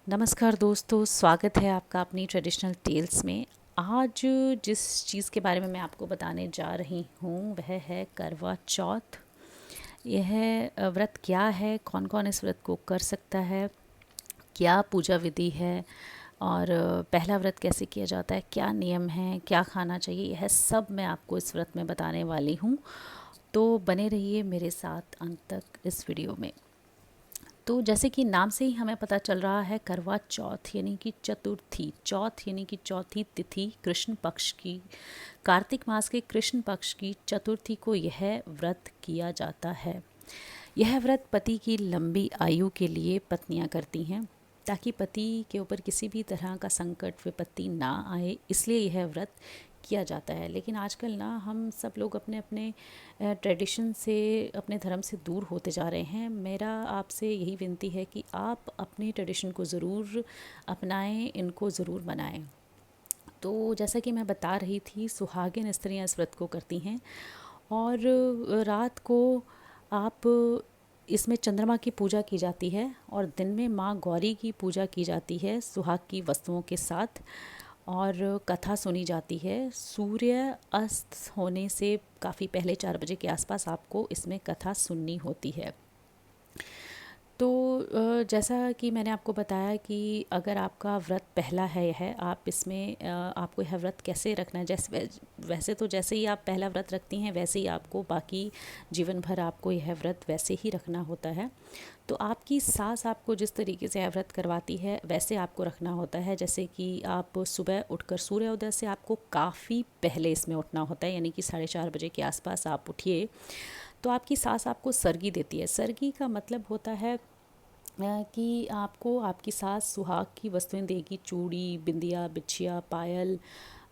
नमस्कार दोस्तों, स्वागत है आपका अपनी ट्रेडिशनल टेल्स में। आज जिस चीज़ के बारे में मैं आपको बताने जा रही हूँ वह है करवा चौथ। यह व्रत क्या है, कौन कौन इस व्रत को कर सकता है, क्या पूजा विधि है और पहला व्रत कैसे किया जाता है, क्या नियम हैं, क्या खाना चाहिए, यह सब मैं आपको इस व्रत में बताने वाली हूँ। तो बने रहिए मेरे साथ अंत तक इस वीडियो में। तो जैसे कि नाम से ही हमें पता चल रहा है, करवा चौथ यानी कि चतुर्थी, चौथ यानी कि चौथी तिथि, कृष्ण पक्ष की, कार्तिक मास के कृष्ण पक्ष की चतुर्थी को यह व्रत किया जाता है। यह व्रत पति की लंबी आयु के लिए पत्नियां करती हैं, ताकि पति के ऊपर किसी भी तरह का संकट विपत्ति ना आए, इसलिए यह व्रत किया जाता है। लेकिन आजकल ना हम सब लोग अपने अपने ट्रेडिशन से, अपने धर्म से दूर होते जा रहे हैं। मेरा आपसे यही विनती है कि आप अपने ट्रेडिशन को ज़रूर अपनाएं, इनको ज़रूर मनाएं। तो जैसा कि मैं बता रही थी, सुहागिन स्त्रियां इस व्रत को करती हैं और रात को आप इसमें चंद्रमा की पूजा की जाती है और दिन में माँ गौरी की पूजा की जाती है सुहाग की वस्तुओं के साथ, और कथा सुनी जाती है। सूर्य अस्त होने से काफ़ी पहले 4 बजे के आसपास आपको इसमें कथा सुननी होती है। तो जैसा कि मैंने आपको बताया कि अगर आपका व्रत पहला है आप इसमें आपको यह व्रत कैसे रखना है, जैसे वैसे तो जैसे ही आप पहला व्रत रखती हैं वैसे ही आपको बाकी जीवन भर आपको यह व्रत वैसे ही रखना होता है। तो आपकी सास आपको जिस तरीके से यह व्रत करवाती है वैसे आपको रखना होता है। जैसे कि आप सुबह उठकर, सूर्योदय से आपको काफ़ी पहले इसमें उठना होता है, यानी कि 4:30 बजे के आसपास आप उठिए। तो आपकी सास आपको सरगी देती है। सरगी का मतलब होता है कि आपको आपकी सास सुहाग की वस्तुएं देगी, चूड़ी, बिंदिया, बिछिया, पायल,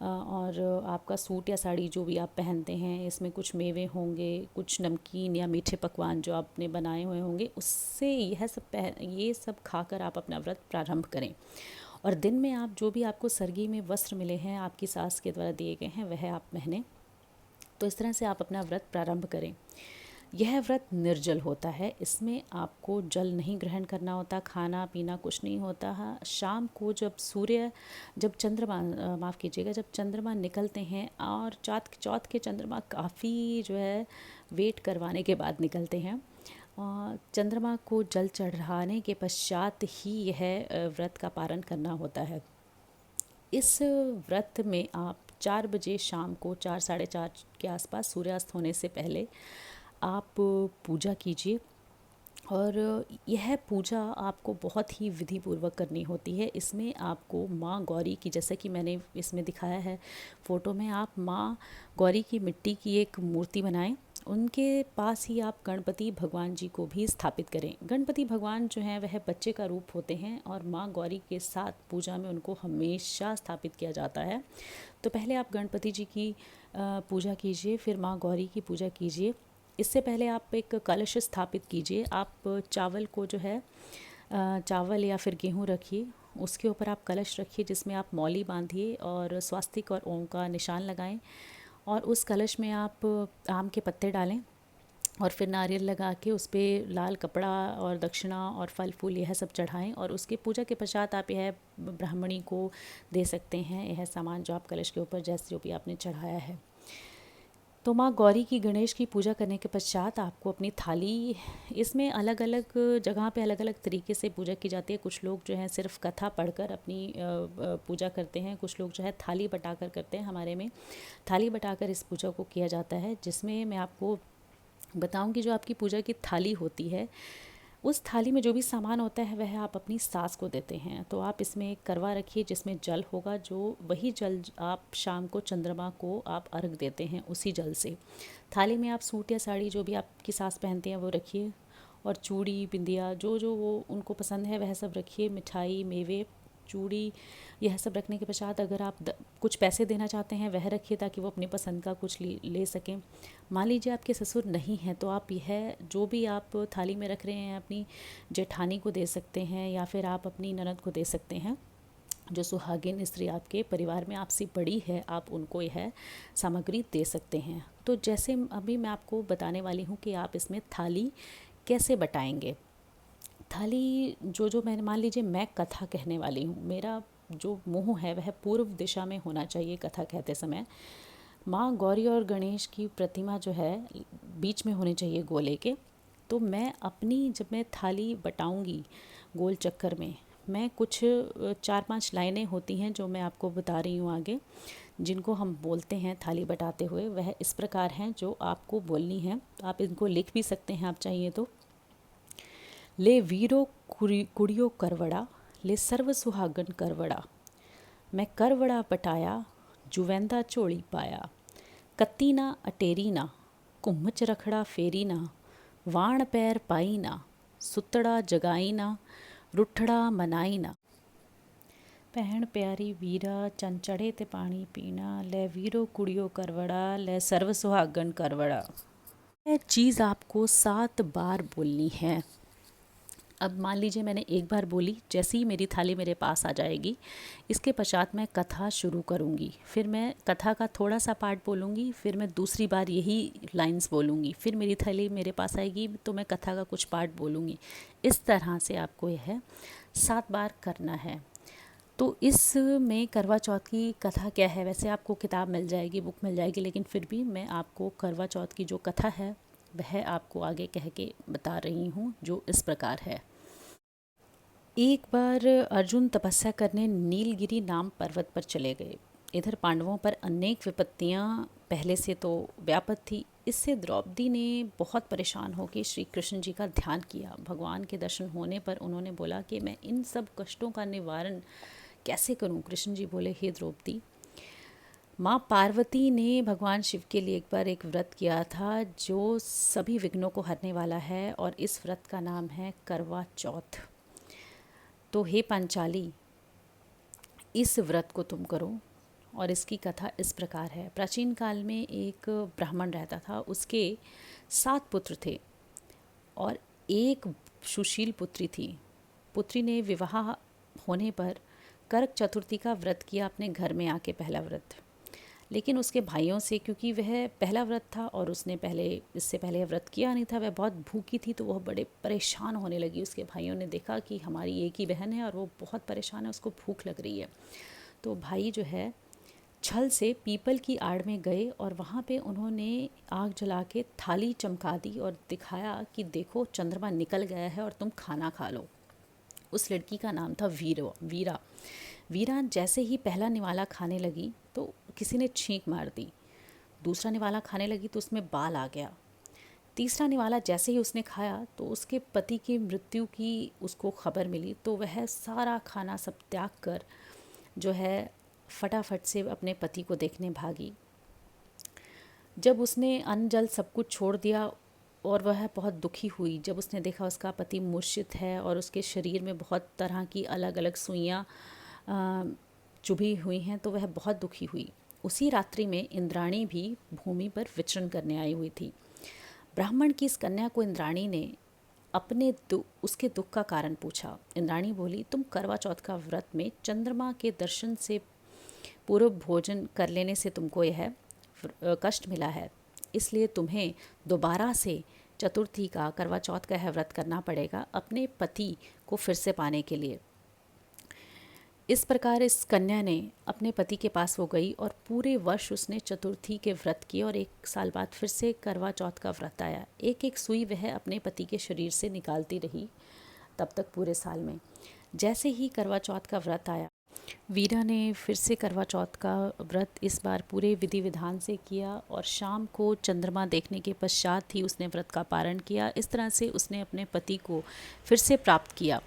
और आपका सूट या साड़ी जो भी आप पहनते हैं, इसमें कुछ मेवे होंगे, कुछ नमकीन या मीठे पकवान जो आपने बनाए हुए होंगे, उससे ये सब खाकर आप अपना व्रत प्रारंभ करें। और दिन में आप जो भी आपको सरगी में वस्त्र मिले हैं, आपकी सास के द्वारा दिए गए हैं, वह आप पहने। तो इस तरह से आप अपना व्रत प्रारंभ करें। यह व्रत निर्जल होता है, इसमें आपको जल नहीं ग्रहण करना होता, खाना पीना कुछ नहीं होता। हाँ, शाम को जब चंद्रमा, माफ़ कीजिएगा, जब चंद्रमा निकलते हैं, और चौथ के चंद्रमा काफ़ी जो है वेट करवाने के बाद निकलते हैं, और चंद्रमा को जल चढ़ाने के पश्चात ही यह व्रत का पारण करना होता है। इस व्रत में आप 4 बजे शाम को, 4 साढ़े 4 के आसपास, सूर्यास्त होने से पहले आप पूजा कीजिए। और यह पूजा आपको बहुत ही विधि पूर्वक करनी होती है। इसमें आपको माँ गौरी की, जैसे कि मैंने इसमें दिखाया है फ़ोटो में, आप माँ गौरी की मिट्टी की एक मूर्ति बनाएं। उनके पास ही आप गणपति भगवान जी को भी स्थापित करें। गणपति भगवान जो हैं वह बच्चे का रूप होते हैं और माँ गौरी के साथ पूजा में उनको हमेशा स्थापित किया जाता है। तो पहले आप गणपति जी की पूजा कीजिए, फिर माँ गौरी की पूजा कीजिए। इससे पहले आप एक कलश स्थापित कीजिए। आप चावल को जो है, चावल या फिर गेहूँ रखिए, उसके ऊपर आप कलश रखिए जिसमें आप मौली बांधिए और स्वास्तिक और ओम का निशान लगाएं। और उस कलश में आप आम के पत्ते डालें और फिर नारियल लगा के उस पर लाल कपड़ा और दक्षिणा और फल फूल यह सब चढ़ाएं। और उसके पूजा के पश्चात आप यह ब्राह्मणी को दे सकते हैं, यह सामान जो आप कलश के ऊपर जैसे जो भी आपने चढ़ाया है। तो माँ गौरी की, गणेश की पूजा करने के पश्चात आपको अपनी थाली, इसमें अलग अलग जगह पे अलग अलग तरीके से पूजा की जाती है। कुछ लोग जो है सिर्फ कथा पढ़कर अपनी पूजा करते हैं, कुछ लोग जो है थाली बटाकर करते हैं। हमारे में थाली बटाकर इस पूजा को किया जाता है, जिसमें मैं आपको बताऊं कि जो आपकी पूजा की थाली होती है, उस थाली में जो भी सामान होता है वह आप अपनी सास को देते हैं। तो आप इसमें एक करवा रखिए जिसमें जल होगा, जो वही जल आप शाम को चंद्रमा को आप अर्घ देते हैं उसी जल से। थाली में आप सूट या साड़ी जो भी आपकी सास पहनते हैं वो रखिए, और चूड़ी, बिंदिया, जो जो वो उनको पसंद है वह सब रखिए। मिठाई, मेवे, चूड़ी, यह सब रखने के पश्चात अगर आप कुछ पैसे देना चाहते हैं वह रखिए, ताकि वो अपनी पसंद का कुछ ले सकें। मान लीजिए आपके ससुर नहीं हैं, तो आप यह जो भी आप थाली में रख रहे हैं अपनी जेठानी को दे सकते हैं, या फिर आप अपनी ननद को दे सकते हैं। जो सुहागिन स्त्री आपके परिवार में आपसे बड़ी है, आप उनको यह सामग्री दे सकते हैं। तो जैसे अभी मैं आपको बताने वाली हूँ कि आप इसमें थाली कैसे बटाएंगे। थाली जो मैंने, मान लीजिए मैं कथा कहने वाली हूँ, मेरा जो मुंह है वह पूर्व दिशा में होना चाहिए कथा कहते समय। माँ गौरी और गणेश की प्रतिमा जो है बीच में होनी चाहिए गोले के। तो मैं अपनी, जब मैं थाली बटाऊंगी गोल चक्कर में, मैं कुछ 4-5 लाइनें होती हैं जो मैं आपको बता रही हूँ आगे, जिनको हम बोलते हैं थाली बटाते हुए। वह इस प्रकार हैं जो आपको बोलनी है। आप इनको लिख भी सकते हैं आप चाहिए तो। ले वीरो कुड़ियो करवड़ा, ले सर्व सुहागन करवड़ा, मैं करवड़ा पटाया, जुवेंदा चोली पाया, कत्ती ना अटेरी ना, कुम्हच रखड़ा फेरी ना, वाण पैर पाई ना, सुतड़ा जगाई ना, रुठड़ा मनाई ना। भैन प्यारी वीरा चंचड़े ते पानी पीना, ले वीरो कुड़ियो करवड़ा, ले सर्व सुहागन करवड़ा। यह चीज़ आपको 7 बार बोलनी है। अब मान लीजिए मैंने एक बार बोली, जैसे ही मेरी थाली मेरे पास आ जाएगी, इसके पश्चात मैं कथा शुरू करूँगी। फिर मैं कथा का थोड़ा सा पार्ट बोलूँगी, फिर मैं दूसरी बार यही लाइंस बोलूँगी, फिर मेरी थाली मेरे पास आएगी तो मैं कथा का कुछ पार्ट बोलूँगी। इस तरह से आपको यह 7 बार करना है। तो इसमें करवा चौथ की कथा क्या है, वैसे आपको किताब मिल जाएगी, बुक मिल जाएगी, लेकिन फिर भी मैं आपको करवा चौथ की जो कथा है वह आपको आगे कह के बता रही हूँ, जो इस प्रकार है। एक बार अर्जुन तपस्या करने नीलगिरी नाम पर्वत पर चले गए। इधर पांडवों पर अनेक विपत्तियां पहले से तो व्यापत थी। इससे द्रौपदी ने बहुत परेशान होकर श्री कृष्ण जी का ध्यान किया। भगवान के दर्शन होने पर उन्होंने बोला कि मैं इन सब कष्टों का निवारण कैसे करूं। कृष्ण जी बोले, हे द्रौपदी, माँ पार्वती ने भगवान शिव के लिए एक बार एक व्रत किया था जो सभी विघ्नों को हरने वाला है, और इस व्रत का नाम है करवा चौथ। तो हे पांचाली, इस व्रत को तुम करो। और इसकी कथा इस प्रकार है। प्राचीन काल में एक ब्राह्मण रहता था, उसके 7 पुत्र थे और एक सुशील पुत्री थी। पुत्री ने विवाह होने पर करक चतुर्थी का व्रत किया अपने घर में आके, पहला व्रत। लेकिन उसके भाइयों से, क्योंकि वह पहला व्रत था और उसने इससे पहले व्रत किया नहीं था, वह बहुत भूखी थी, तो वह बड़े परेशान होने लगी। उसके भाइयों ने देखा कि हमारी एक ही बहन है और वो बहुत परेशान है, उसको भूख लग रही है। तो भाई जो है छल से पीपल की आड़ में गए और वहाँ पे उन्होंने आग जला के थाली चमका दी और दिखाया कि देखो चंद्रमा निकल गया है और तुम खाना खा लो। उस लड़की का नाम था वीरा। वीरा जैसे ही पहला निवाला खाने लगी तो किसी ने छींक मार दी। दूसरा निवाला खाने लगी तो उसमें बाल आ गया। तीसरा निवाला जैसे ही उसने खाया तो उसके पति की मृत्यु की उसको खबर मिली, तो वह सारा खाना सब त्याग कर जो है फटाफट से अपने पति को देखने भागी। जब उसने अन्न जल सब कुछ छोड़ दिया और वह बहुत दुखी हुई, जब उसने देखा उसका पति मूर्छित है और उसके शरीर में बहुत तरह की अलग अलग सुइयाँ चुभी हुई हैं, तो वह बहुत दुखी हुई। उसी रात्रि में इंद्राणी भी भूमि पर विचरण करने आई हुई थी। ब्राह्मण की इस कन्या को इंद्राणी ने उसके दुख का कारण पूछा। इंद्राणी बोली, तुम करवा चौथ का व्रत में चंद्रमा के दर्शन से पूर्व भोजन कर लेने से तुमको यह कष्ट मिला है, इसलिए तुम्हें दोबारा से चतुर्थी का, करवा चौथ का यह व्रत करना पड़ेगा अपने पति को फिर से पाने के लिए। इस प्रकार इस कन्या ने अपने पति के पास वो गई और पूरे वर्ष उसने चतुर्थी के व्रत किए और 1 साल बाद फिर से करवा चौथ का व्रत आया। एक एक सुई वह अपने पति के शरीर से निकालती रही तब तक पूरे साल में। जैसे ही करवा चौथ का व्रत आया, वीरा ने फिर से करवा चौथ का व्रत इस बार पूरे विधि विधान से किया और शाम को चंद्रमा देखने के पश्चात ही उसने व्रत का पारण किया। इस तरह से उसने अपने पति को फिर से प्राप्त किया।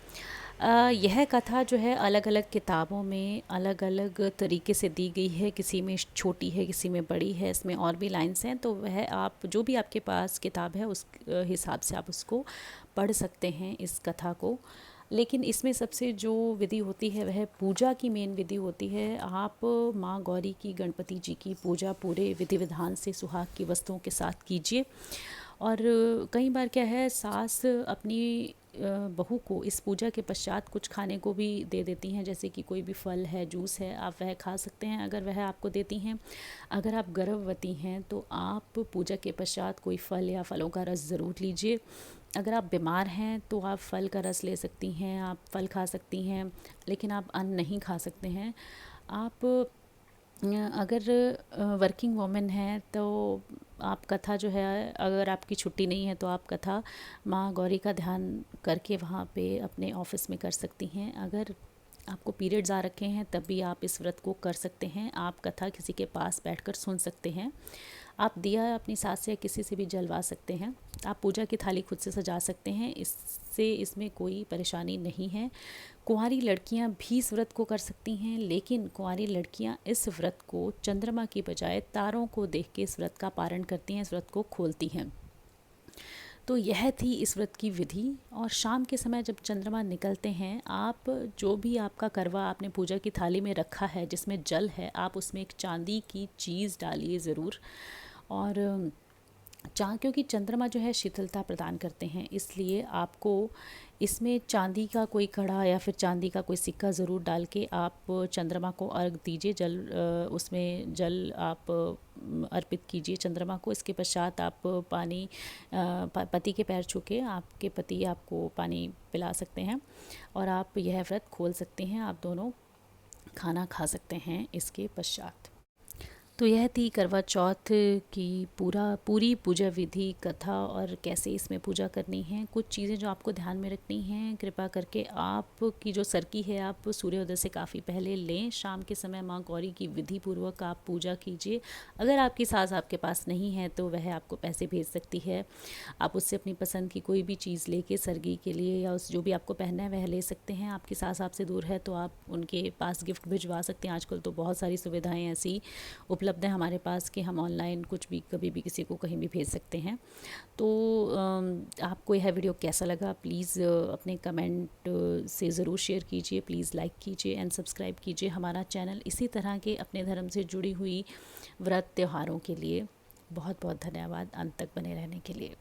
यह कथा जो है अलग अलग किताबों में अलग अलग तरीके से दी गई है, किसी में छोटी है, किसी में बड़ी है, इसमें और भी लाइन्स हैं, तो वह आप जो भी आपके पास किताब है उस हिसाब से आप उसको पढ़ सकते हैं इस कथा को। लेकिन इसमें सबसे जो विधि होती है वह पूजा की मेन विधि होती है। आप माँ गौरी की, गणपति जी की पूजा पूरे विधि विधान से सुहाग की वस्तुओं के साथ कीजिए। और कई बार क्या है, सास अपनी बहू को इस पूजा के पश्चात कुछ खाने को भी दे देती हैं, जैसे कि कोई भी फल है, जूस है, आप वह खा सकते हैं अगर वह आपको देती हैं। अगर आप गर्भवती हैं तो आप पूजा के पश्चात कोई फल या फलों का रस ज़रूर लीजिए। अगर आप बीमार हैं तो आप फल का रस ले सकती हैं, आप फल खा सकती हैं, लेकिन आप अन्न नहीं खा सकते हैं। आप अगर वर्किंग वूमेन है तो आप कथा जो है, अगर आपकी छुट्टी नहीं है तो आप कथा माँ गौरी का ध्यान करके वहाँ पे अपने ऑफिस में कर सकती हैं। अगर आपको पीरियड्स आ रखे हैं तब भी आप इस व्रत को कर सकते हैं। आप कथा किसी के पास बैठकर सुन सकते हैं। आप दिया अपनी सास से या किसी से भी जलवा सकते हैं। आप पूजा की थाली खुद से सजा सकते हैं, इसमें कोई परेशानी नहीं है। कुंवारी लड़कियां भी इस व्रत को कर सकती हैं, लेकिन कुंवारी लड़कियां इस व्रत को चंद्रमा की बजाय तारों को देख के इस व्रत का पारण करती हैं, इस व्रत को खोलती हैं। तो यह थी इस व्रत की विधि। और शाम के समय जब चंद्रमा निकलते हैं, आप जो भी आपका करवा आपने पूजा की थाली में रखा है जिसमें जल है, आप उसमें एक चांदी की चीज़ डालिए ज़रूर। और क्योंकि चंद्रमा जो है शीतलता प्रदान करते हैं, इसलिए आपको इसमें चांदी का कोई कड़ा या फिर चांदी का कोई सिक्का ज़रूर डाल के आप चंद्रमा को अर्घ दीजिए। उसमें जल आप अर्पित कीजिए चंद्रमा को। इसके पश्चात आप पानी पति के पैर छू के आपके पति आपको पानी पिला सकते हैं और आप यह व्रत खोल सकते हैं। आप दोनों खाना खा सकते हैं इसके पश्चात। तो यह थी करवा चौथ की पूरी पूजा विधि, कथा और कैसे इसमें पूजा करनी है। कुछ चीज़ें जो आपको ध्यान में रखनी हैं, कृपा करके आपकी जो सरकी है आप सूर्योदय से काफ़ी पहले लें। शाम के समय माँ गौरी की विधि पूर्वक आप पूजा कीजिए। अगर आपकी सास आपके पास नहीं है तो वह आपको पैसे भेज सकती है। आप उससे अपनी पसंद की कोई भी चीज़ लेके सरगी के लिए या उस जो भी आपको पहनना है वह ले सकते हैं। आपकी सास आपसे दूर है तो आप उनके पास गिफ्ट भिजवा सकते हैं। आजकल तो बहुत सारी सुविधाएँ ऐसी उपलब्ध है हमारे पास कि हम ऑनलाइन कुछ भी कभी भी किसी को कहीं भी भेज सकते हैं। तो आपको यह वीडियो कैसा लगा, प्लीज़ अपने कमेंट से ज़रूर शेयर कीजिए। प्लीज़ लाइक कीजिए एंड सब्सक्राइब कीजिए हमारा चैनल इसी तरह के अपने धर्म से जुड़ी हुई व्रत त्योहारों के लिए। बहुत बहुत धन्यवाद अंत तक बने रहने के लिए।